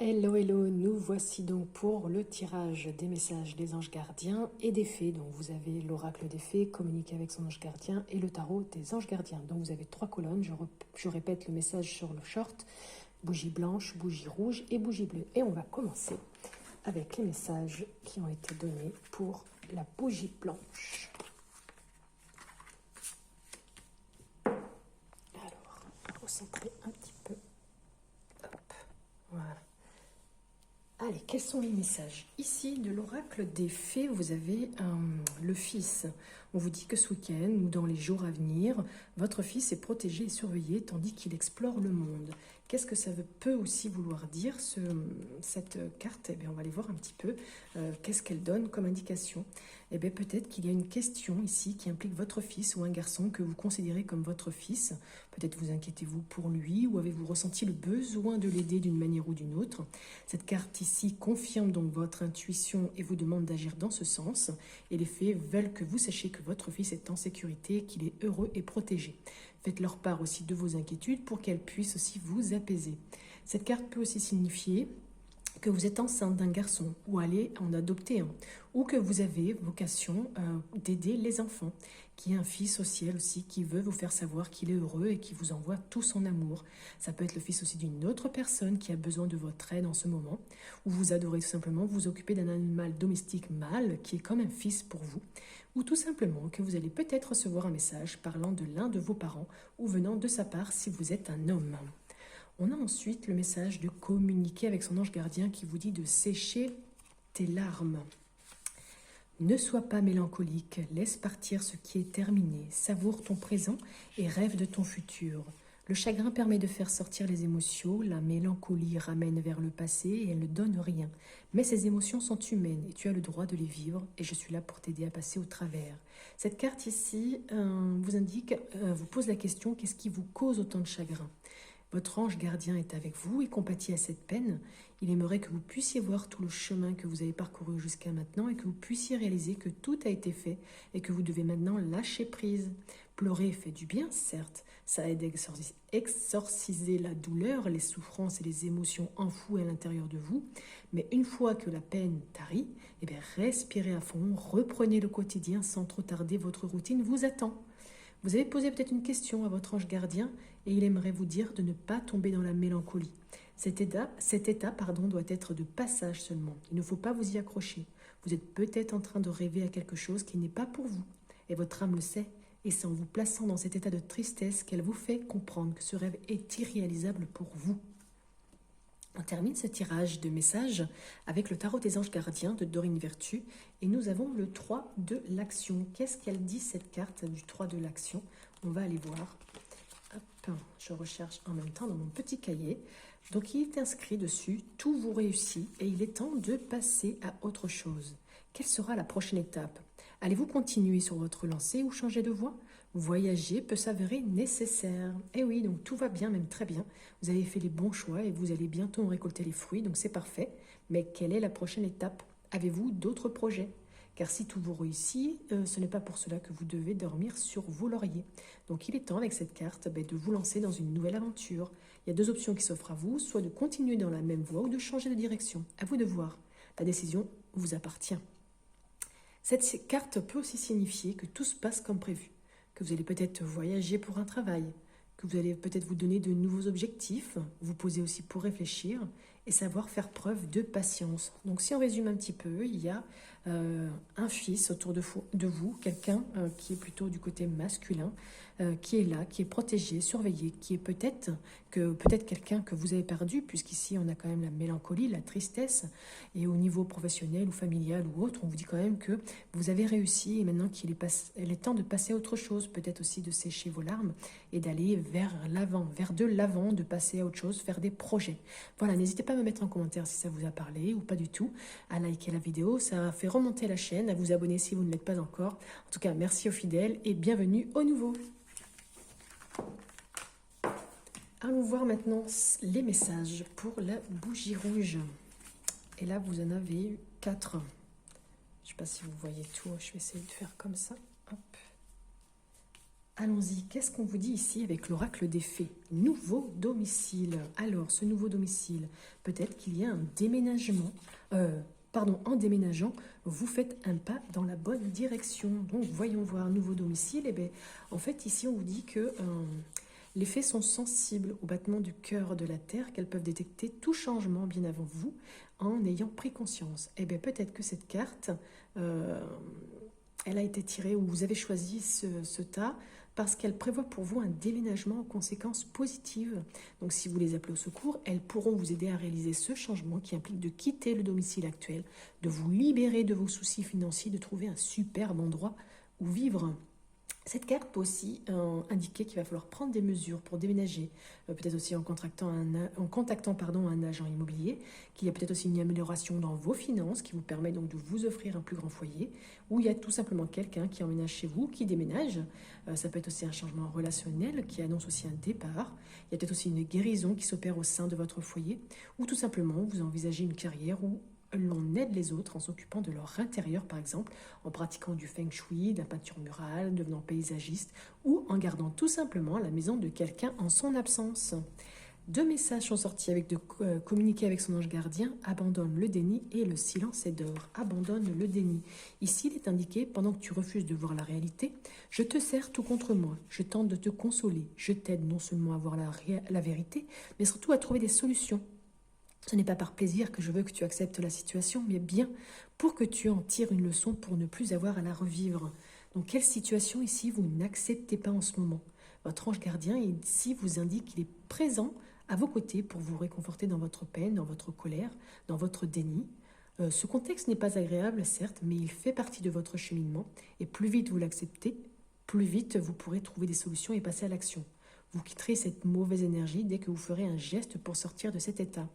Hello, hello, nous voici donc pour le tirage des messages des anges gardiens et des fées. Donc vous avez l'oracle des fées, communiquer avec son ange gardien, et le tarot des anges gardiens. Donc vous avez 3 colonnes, je répète le message sur le short, bougie blanche, bougie rouge et bougie bleue. Et on va commencer avec les messages qui ont été donnés pour la bougie blanche. Alors, on va recentrer un petit peu. Hop, voilà. Allez, quels sont les messages? Ici, de l'oracle des fées, vous avez le fils. On vous dit que ce week-end ou dans les jours à venir, votre fils est protégé et surveillé tandis qu'il explore le monde. Qu'est-ce que ça peut aussi vouloir dire, cette carte? Eh bien, on va aller voir un petit peu qu'est-ce qu'elle donne comme indication. Eh bien, peut-être qu'il y a une question ici qui implique votre fils ou un garçon que vous considérez comme votre fils. Peut-être vous inquiétez-vous pour lui ou avez-vous ressenti le besoin de l'aider d'une manière ou d'une autre. Cette carte ici confirme donc votre intuition et vous demande d'agir dans ce sens. Et les fées veulent que vous sachiez que votre fils est en sécurité, qu'il est heureux et protégé. Faites-leur part aussi de vos inquiétudes pour qu'elles puissent aussi vous apaiser. Cette carte peut aussi signifier que vous êtes enceinte d'un garçon ou allez en adopter un, ou que vous avez vocation d'aider les enfants, qui est un fils au ciel aussi, qui veut vous faire savoir qu'il est heureux et qui vous envoie tout son amour. Ça peut être le fils aussi d'une autre personne qui a besoin de votre aide en ce moment, ou vous adorez tout simplement vous occuper d'un animal domestique mâle qui est comme un fils pour vous, ou tout simplement que vous allez peut-être recevoir un message parlant de l'un de vos parents ou venant de sa part si vous êtes un homme. On a ensuite le message de communiquer avec son ange gardien qui vous dit de sécher tes larmes. Ne sois pas mélancolique, laisse partir ce qui est terminé, savoure ton présent et rêve de ton futur. Le chagrin permet de faire sortir les émotions, la mélancolie ramène vers le passé et elle ne donne rien. Mais ces émotions sont humaines et tu as le droit de les vivre et je suis là pour t'aider à passer au travers. Cette carte ici vous indique, vous pose la question, qu'est-ce qui vous cause autant de chagrin ? Votre ange gardien est avec vous et compatit à cette peine. Il aimerait que vous puissiez voir tout le chemin que vous avez parcouru jusqu'à maintenant et que vous puissiez réaliser que tout a été fait et que vous devez maintenant lâcher prise. Pleurer fait du bien, certes. Ça aide à exorciser la douleur, les souffrances et les émotions enfouies à l'intérieur de vous. Mais une fois que la peine tarit, eh bien respirez à fond, reprenez le quotidien sans trop tarder, votre routine vous attend. Vous avez posé peut-être une question à votre ange gardien et il aimerait vous dire de ne pas tomber dans la mélancolie. Cet état doit être de passage seulement. Il ne faut pas vous y accrocher. Vous êtes peut-être en train de rêver à quelque chose qui n'est pas pour vous. Et votre âme le sait. Et c'est en vous plaçant dans cet état de tristesse qu'elle vous fait comprendre que ce rêve est irréalisable pour vous. On termine ce tirage de messages avec le tarot des anges gardiens de Dorine Vertu et nous avons le 3 de l'action. Qu'est-ce qu'elle dit cette carte du 3 de l'action? On va aller voir. Hop, je recherche en même temps dans mon petit cahier. Donc il est inscrit dessus, tout vous réussit et il est temps de passer à autre chose. Quelle sera la prochaine étape? Allez-vous continuer sur votre lancée ou changer de voie? Voyager peut s'avérer nécessaire. Et oui, donc tout va bien, même très bien. Vous avez fait les bons choix et vous allez bientôt en récolter les fruits, donc c'est parfait. Mais quelle est la prochaine étape? Avez-vous d'autres projets? Car si tout vous réussit, ce n'est pas pour cela que vous devez dormir sur vos lauriers. Donc il est temps avec cette carte de vous lancer dans une nouvelle aventure. Il y a 2 options qui s'offrent à vous, soit de continuer dans la même voie ou de changer de direction. À vous de voir. La décision vous appartient. Cette carte peut aussi signifier que tout se passe comme prévu, que vous allez peut-être voyager pour un travail, que vous allez peut-être vous donner de nouveaux objectifs, vous poser aussi pour réfléchir et savoir faire preuve de patience. Donc si on résume un petit peu, il y a un fils autour de vous, quelqu'un qui est plutôt du côté masculin, qui est là, qui est protégé, surveillé, qui est peut-être quelqu'un que vous avez perdu, puisqu'ici on a quand même la mélancolie, la tristesse, et au niveau professionnel ou familial ou autre, on vous dit quand même que vous avez réussi et maintenant qu'il est temps de passer à autre chose, peut-être aussi de sécher vos larmes et d'aller vers l'avant, vers de l'avant, de passer à autre chose, faire des projets. Voilà, n'hésitez pas à me mettre en commentaire si ça vous a parlé ou pas du tout, à liker la vidéo, ça fait remonter la chaîne, à vous abonner si vous ne l'êtes pas encore. En tout cas, merci aux fidèles et bienvenue aux nouveaux. Allons voir maintenant les messages pour la bougie rouge. Et là, vous en avez eu 4. Je ne sais pas si vous voyez tout, je vais essayer de faire comme ça. Hop. Allons-y, qu'est-ce qu'on vous dit ici avec l'oracle des fées? Nouveau domicile. Alors, ce nouveau domicile, peut-être qu'il y a un déménagement. En déménageant, vous faites un pas dans la bonne direction. Donc, voyons voir, nouveau domicile. Eh bien, en fait, ici, on vous dit que les fées sont sensibles au battement du cœur de la terre, qu'elles peuvent détecter tout changement bien avant vous en ayant pris conscience. Eh bien, peut-être que cette carte, elle a été tirée ou vous avez choisi ce tas parce qu'elle prévoit pour vous un déménagement aux conséquences positives. Donc si vous les appelez au secours, elles pourront vous aider à réaliser ce changement qui implique de quitter le domicile actuel, de vous libérer de vos soucis financiers, de trouver un superbe endroit où vivre. Cette carte peut aussi indiquer qu'il va falloir prendre des mesures pour déménager, peut-être aussi en contactant un agent immobilier, qu'il y a peut-être aussi une amélioration dans vos finances qui vous permet donc de vous offrir un plus grand foyer, ou il y a tout simplement quelqu'un qui emménage chez vous, qui déménage. Ça peut être aussi un changement relationnel qui annonce aussi un départ. Il y a peut-être aussi une guérison qui s'opère au sein de votre foyer, ou tout simplement vous envisagez une carrière où l'on aide les autres en s'occupant de leur intérieur, par exemple, en pratiquant du feng shui, de la peinture murale, devenant paysagiste, ou en gardant tout simplement la maison de quelqu'un en son absence. 2 messages sont sortis avec de communiquer avec son ange gardien, abandonne le déni et le silence est d'or. Abandonne le déni. Ici, il est indiqué, pendant que tu refuses de voir la réalité, je te sers tout contre moi, je tente de te consoler, je t'aide non seulement à voir la vérité, mais surtout à trouver des solutions. Ce n'est pas par plaisir que je veux que tu acceptes la situation, mais bien pour que tu en tires une leçon pour ne plus avoir à la revivre. Donc, quelle situation ici vous n'acceptez pas en ce moment? Votre ange gardien ici vous indique qu'il est présent à vos côtés pour vous réconforter dans votre peine, dans votre colère, dans votre déni. Ce contexte n'est pas agréable, certes, mais il fait partie de votre cheminement. Et plus vite vous l'acceptez, plus vite vous pourrez trouver des solutions et passer à l'action. Vous quitterez cette mauvaise énergie dès que vous ferez un geste pour sortir de cet état.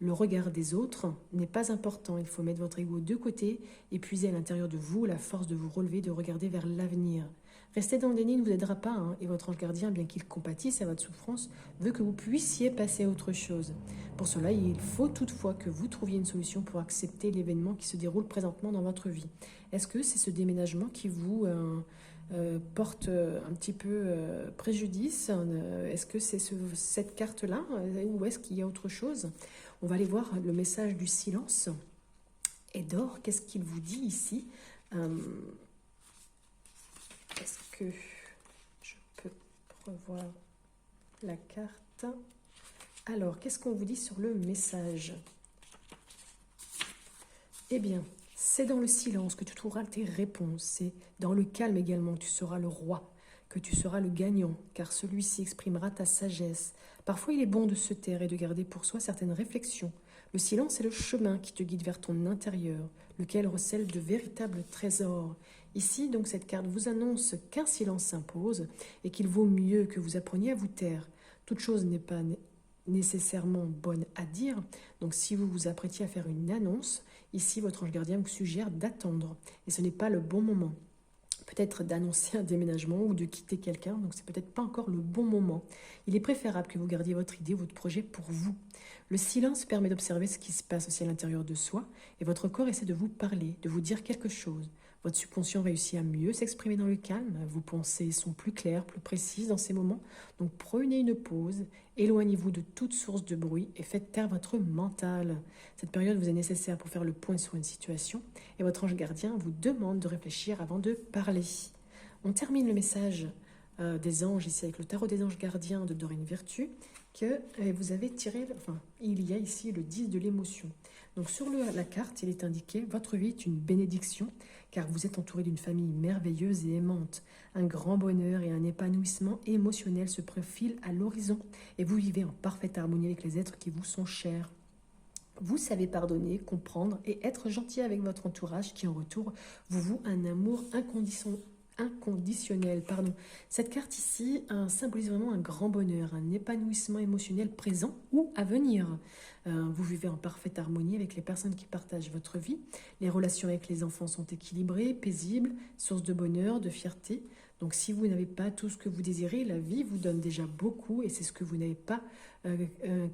Le regard des autres n'est pas important. Il faut mettre votre ego de côté et puiser à l'intérieur de vous la force de vous relever, de regarder vers l'avenir. Rester dans le déni ne vous aidera pas, hein, et votre ange gardien, bien qu'il compatisse à votre souffrance, veut que vous puissiez passer à autre chose. Pour cela, il faut toutefois que vous trouviez une solution pour accepter l'événement qui se déroule présentement dans votre vie. Est-ce que c'est ce déménagement qui vous porte un petit peu préjudice? Est-ce que c'est cette carte-là ou est-ce qu'il y a autre chose? On va aller voir le message du silence et d'or. Qu'est-ce qu'il vous dit ici? Est-ce que je peux revoir la carte? Alors, qu'est-ce qu'on vous dit sur le message? Eh bien, c'est dans le silence que tu trouveras tes réponses. C'est dans le calme également que tu seras le roi, que tu seras le gagnant, car celui-ci exprimera ta sagesse. Parfois, il est bon de se taire et de garder pour soi certaines réflexions. Le silence est le chemin qui te guide vers ton intérieur, lequel recèle de véritables trésors. Ici, donc, cette carte vous annonce qu'un silence s'impose et qu'il vaut mieux que vous appreniez à vous taire. Toute chose n'est pas nécessairement bonne à dire, donc si vous vous apprêtiez à faire une annonce, ici, votre ange gardien vous suggère d'attendre, et ce n'est pas le bon moment. Peut-être d'annoncer un déménagement ou de quitter quelqu'un, donc c'est peut-être pas encore le bon moment. Il est préférable que vous gardiez votre idée, votre projet pour vous. Le silence permet d'observer ce qui se passe aussi à l'intérieur de soi, et votre corps essaie de vous parler, de vous dire quelque chose. Votre subconscient réussit à mieux s'exprimer dans le calme, vos pensées sont plus claires, plus précises dans ces moments, donc prenez une pause, éloignez-vous de toute source de bruit et faites taire votre mental. Cette période vous est nécessaire pour faire le point sur une situation, et votre ange gardien vous demande de réfléchir avant de parler. On termine le message des anges ici avec le tarot des anges gardiens de Dorine Virtue, que vous avez tiré, il y a ici le 10 de l'émotion. Donc sur la carte, il est indiqué, votre vie est une bénédiction, car vous êtes entouré d'une famille merveilleuse et aimante. Un grand bonheur et un épanouissement émotionnel se profilent à l'horizon, et vous vivez en parfaite harmonie avec les êtres qui vous sont chers. Vous savez pardonner, comprendre et être gentil avec votre entourage qui en retour vous voue un amour inconditionnel. Cette carte ici symbolise vraiment un grand bonheur, un épanouissement émotionnel présent ou à venir. Vous vivez en parfaite harmonie avec les personnes qui partagent votre vie. Les relations avec les enfants sont équilibrées, paisibles, source de bonheur, de fierté. Donc si vous n'avez pas tout ce que vous désirez, la vie vous donne déjà beaucoup et c'est ce que vous n'avez pas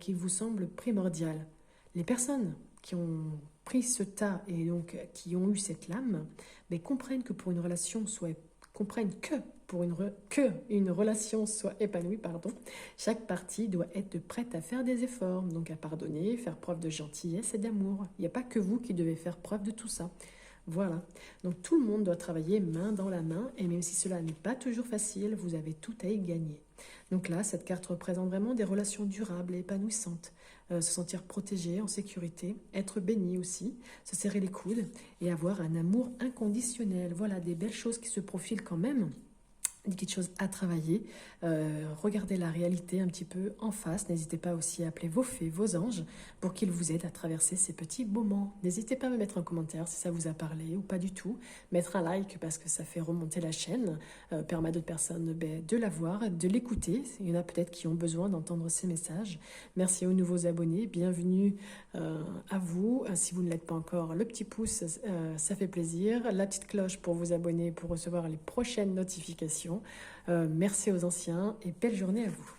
qui vous semble primordial. Les personnes qui ont pris ce tas et donc qui ont eu cette lame, mais comprennent que pour une relation soit comprennent que pour que une relation soit épanouie, chaque partie doit être prête à faire des efforts, donc à pardonner, faire preuve de gentillesse et d'amour. Il n'y a pas que vous qui devez faire preuve de tout ça. Voilà, donc tout le monde doit travailler main dans la main, et même si cela n'est pas toujours facile, vous avez tout à y gagner. Donc là, cette carte représente vraiment des relations durables et épanouissantes. Se sentir protégé, en sécurité, être béni aussi, se serrer les coudes et avoir un amour inconditionnel. Voilà, des belles choses qui se profilent quand même. Des petites choses à travailler. Regardez la réalité un petit peu en face. N'hésitez pas aussi à appeler vos fées, vos anges, pour qu'ils vous aident à traverser ces petits moments. N'hésitez pas à me mettre un commentaire si ça vous a parlé ou pas du tout. Mettre un like parce que ça fait remonter la chaîne, permet à d'autres personnes de la voir, de l'écouter. Il y en a peut-être qui ont besoin d'entendre ces messages. Merci aux nouveaux abonnés. Bienvenue à vous. Si vous ne l'êtes pas encore, le petit pouce, ça fait plaisir. La petite cloche pour vous abonner, pour recevoir les prochaines notifications. Merci aux anciens et belle journée à vous.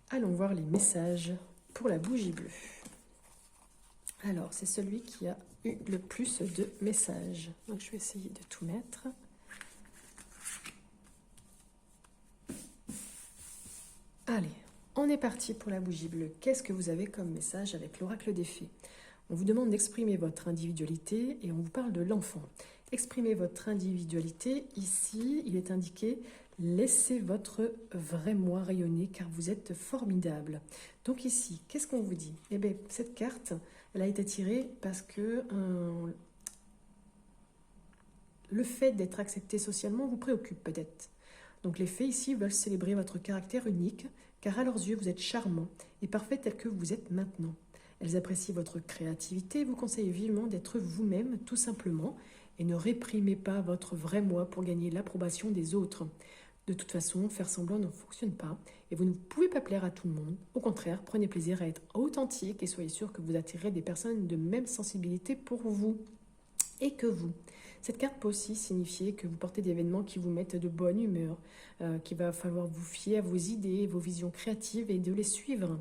Allons voir les messages pour la bougie bleue. Alors, c'est celui qui a eu le plus de messages. Donc, je vais essayer de tout mettre. Allez, on est parti pour la bougie bleue. Qu'est-ce que vous avez comme message avec l'oracle des fées? On vous demande d'exprimer votre individualité et on vous parle de l'enfant. Exprimez votre individualité. Ici, il est indiqué « Laissez votre vrai moi rayonner car vous êtes formidable ». Donc ici, qu'est-ce qu'on vous dit? Eh bien, cette carte, elle a été tirée parce que le fait d'être accepté socialement vous préoccupe peut-être. Donc les fées ici veulent célébrer votre caractère unique car à leurs yeux, vous êtes charmant et parfait tel que vous êtes maintenant. Elles apprécient votre créativité et vous conseillent vivement d'être vous-même tout simplement et ne réprimez pas votre vrai moi pour gagner l'approbation des autres. De toute façon, faire semblant ne fonctionne pas et vous ne pouvez pas plaire à tout le monde. Au contraire, prenez plaisir à être authentique et soyez sûr que vous attirez des personnes de même sensibilité pour vous et que vous. Cette carte peut aussi signifier que vous portez des événements qui vous mettent de bonne humeur, qu'il va falloir vous fier à vos idées, vos visions créatives et de les suivre.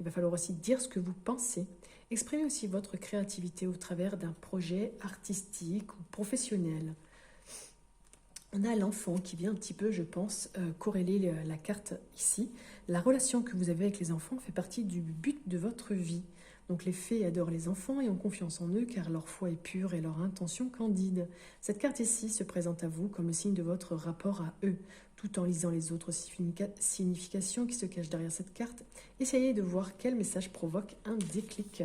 Il va falloir aussi dire ce que vous pensez. Exprimez aussi votre créativité au travers d'un projet artistique ou professionnel. On a l'enfant qui vient un petit peu, je pense, corréler la carte ici. La relation que vous avez avec les enfants fait partie du but de votre vie. Donc les fées adorent les enfants et ont confiance en eux car leur foi est pure et leur intention candide. Cette carte ici se présente à vous comme le signe de votre rapport à eux. Tout en lisant les autres significations qui se cachent derrière cette carte, essayez de voir quel message provoque un déclic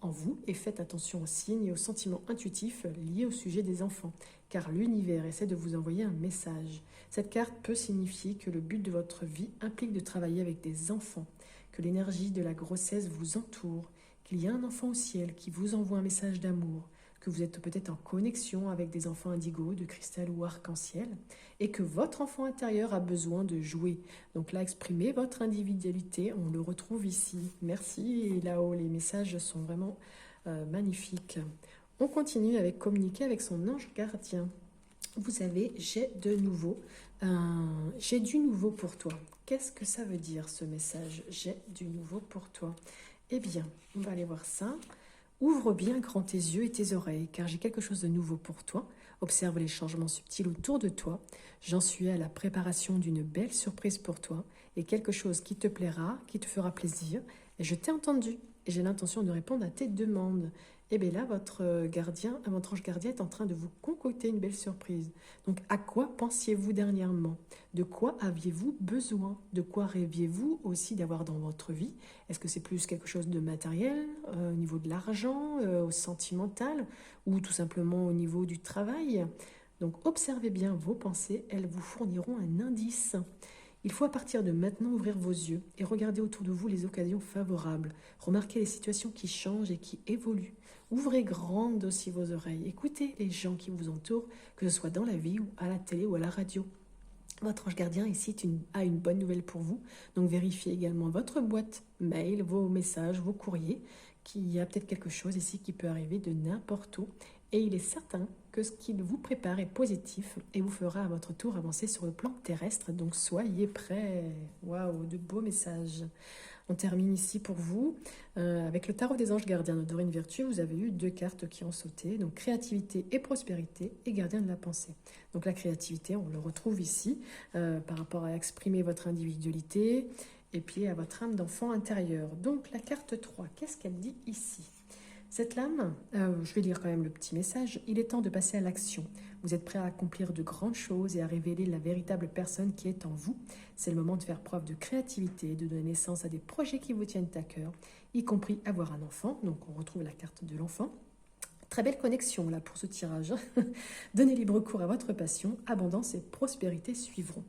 en vous et faites attention aux signes et aux sentiments intuitifs liés au sujet des enfants, car l'univers essaie de vous envoyer un message. Cette carte peut signifier que le but de votre vie implique de travailler avec des enfants, que l'énergie de la grossesse vous entoure, qu'il y a un enfant au ciel qui vous envoie un message d'amour, que vous êtes peut-être en connexion avec des enfants indigo, de cristal ou arc-en-ciel, et que votre enfant intérieur a besoin de jouer. Donc là, exprimez votre individualité, on le retrouve ici. Merci, et là-haut, les messages sont vraiment magnifiques. On continue avec communiquer avec son ange gardien. Vous avez « j'ai de nouveau ». J'ai du nouveau pour toi. Qu'est-ce que ça veut dire ce message? J'ai du nouveau pour toi. Eh bien, on va aller voir ça. Ouvre bien grand tes yeux et tes oreilles, car j'ai quelque chose de nouveau pour toi. Observe les changements subtils autour de toi. J'en suis à la préparation d'une belle surprise pour toi et quelque chose qui te plaira, qui te fera plaisir. Et je t'ai entendu et j'ai l'intention de répondre à tes demandes. Et bien là, votre ange gardien est en train de vous concocter une belle surprise. Donc, à quoi pensiez-vous dernièrement? De quoi aviez-vous besoin? De quoi rêviez-vous aussi d'avoir dans votre vie? Est-ce que c'est plus quelque chose de matériel, au niveau de l'argent, au sentimental, ou tout simplement au niveau du travail? Donc, observez bien vos pensées, elles vous fourniront un indice. Il faut à partir de maintenant ouvrir vos yeux et regarder autour de vous les occasions favorables. Remarquez les situations qui changent et qui évoluent. Ouvrez grandes aussi vos oreilles. Écoutez les gens qui vous entourent, que ce soit dans la vie ou à la télé ou à la radio. Votre ange gardien ici a une bonne nouvelle pour vous. Donc vérifiez également votre boîte mail, vos messages, vos courriers, qu'il y a peut-être quelque chose ici qui peut arriver de n'importe où. Et il est certain que ce qu'il vous prépare est positif et vous fera à votre tour avancer sur le plan terrestre. Donc soyez prêts. Waouh, de beaux messages. On termine ici pour vous avec le tarot des anges gardiens de Dorine Virtue. Vous avez eu 2 cartes qui ont sauté, donc créativité et prospérité et gardien de la pensée. Donc la créativité, on le retrouve ici par rapport à exprimer votre individualité et puis à votre âme d'enfant intérieur. Donc la carte 3, qu'est-ce qu'elle dit ici? Cette lame, je vais lire quand même le petit message, il est temps de passer à l'action. Vous êtes prêt à accomplir de grandes choses et à révéler la véritable personne qui est en vous. C'est le moment de faire preuve de créativité, de donner naissance à des projets qui vous tiennent à cœur, y compris avoir un enfant. Donc on retrouve la carte de l'enfant. Très belle connexion là pour ce tirage. Donnez libre cours à votre passion, abondance et prospérité suivront.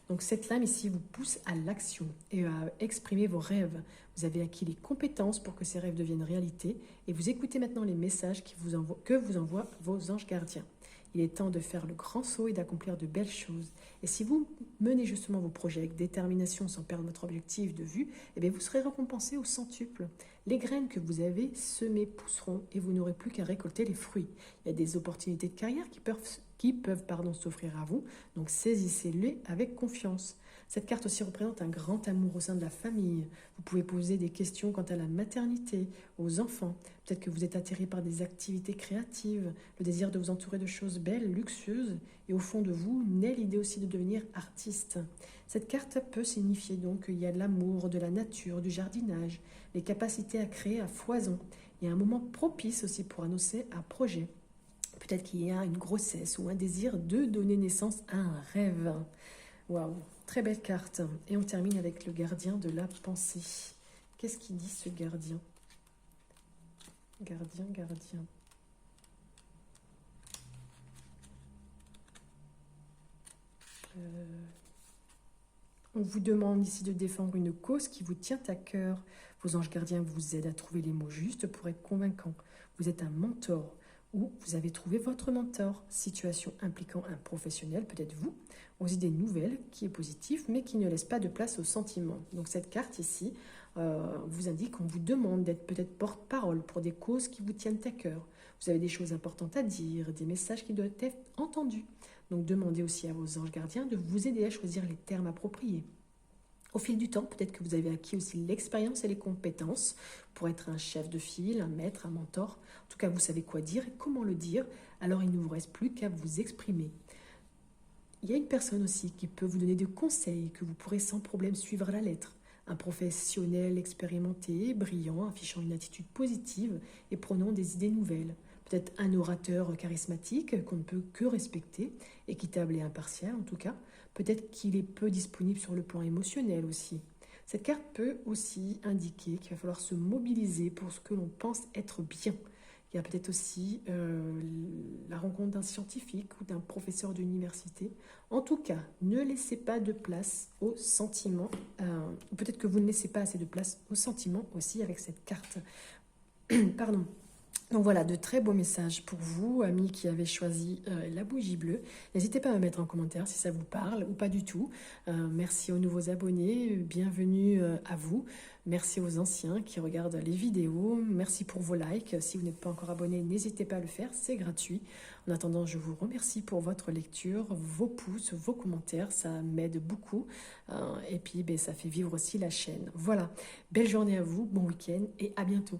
Donc cette lame ici vous pousse à l'action et à exprimer vos rêves. Vous avez acquis les compétences pour que ces rêves deviennent réalité et vous écoutez maintenant les messages que vous envoient vos anges gardiens. Il est temps de faire le grand saut et d'accomplir de belles choses. Et si vous menez justement vos projets avec détermination sans perdre votre objectif de vue, eh bien vous serez récompensé au centuple. Les graines que vous avez semées pousseront et vous n'aurez plus qu'à récolter les fruits. Il y a des opportunités de carrière qui peuvent s'offrir à vous, donc saisissez-les avec confiance. Cette carte aussi représente un grand amour au sein de la famille. Vous pouvez poser des questions quant à la maternité, aux enfants. Peut-être que vous êtes attiré par des activités créatives, le désir de vous entourer de choses belles, luxueuses, et au fond de vous naît l'idée aussi de devenir artiste. Cette carte peut signifier donc qu'il y a de l'amour, de la nature, du jardinage, les capacités à créer à foison. Il y a un moment propice aussi pour annoncer un projet. Peut-être qu'il y a une grossesse ou un désir de donner naissance à un rêve. Waouh, très belle carte. Et on termine avec le gardien de la pensée. Qu'est-ce qu'il dit ce gardien? Gardien. On vous demande ici de défendre une cause qui vous tient à cœur. Vos anges gardiens vous aident à trouver les mots justes pour être convaincants. Vous êtes un mentor ou vous avez trouvé votre mentor. Situation impliquant un professionnel, peut-être vous, aux idées nouvelles, qui est positif, mais qui ne laisse pas de place aux sentiments. Donc cette carte ici vous indique qu'on vous demande d'être peut-être porte-parole pour des causes qui vous tiennent à cœur. Vous avez des choses importantes à dire, des messages qui doivent être entendus. Donc demandez aussi à vos anges gardiens de vous aider à choisir les termes appropriés. Au fil du temps, peut-être que vous avez acquis aussi l'expérience et les compétences pour être un chef de file, un maître, un mentor. En tout cas, vous savez quoi dire et comment le dire. Alors, il ne vous reste plus qu'à vous exprimer. Il y a une personne aussi qui peut vous donner des conseils que vous pourrez sans problème suivre à la lettre. Un professionnel expérimenté, brillant, affichant une attitude positive et prônant des idées nouvelles. Peut-être un orateur charismatique qu'on ne peut que respecter, équitable et impartial en tout cas. Peut-être qu'il est peu disponible sur le plan émotionnel aussi. Cette carte peut aussi indiquer qu'il va falloir se mobiliser pour ce que l'on pense être bien. Il y a peut-être aussi la rencontre d'un scientifique ou d'un professeur d'université. En tout cas, ne laissez pas de place aux sentiments. Peut-être que vous ne laissez pas assez de place aux sentiments aussi avec cette carte. Pardon. Donc voilà, de très beaux messages pour vous, amis qui avez choisi la bougie bleue. N'hésitez pas à me mettre en commentaire si ça vous parle ou pas du tout. Merci aux nouveaux abonnés, bienvenue à vous. Merci aux anciens qui regardent les vidéos. Merci pour vos likes. Si vous n'êtes pas encore abonné, n'hésitez pas à le faire, c'est gratuit. En attendant, je vous remercie pour votre lecture, vos pouces, vos commentaires, ça m'aide beaucoup. Et puis, ça fait vivre aussi la chaîne. Voilà, belle journée à vous, bon week-end et à bientôt.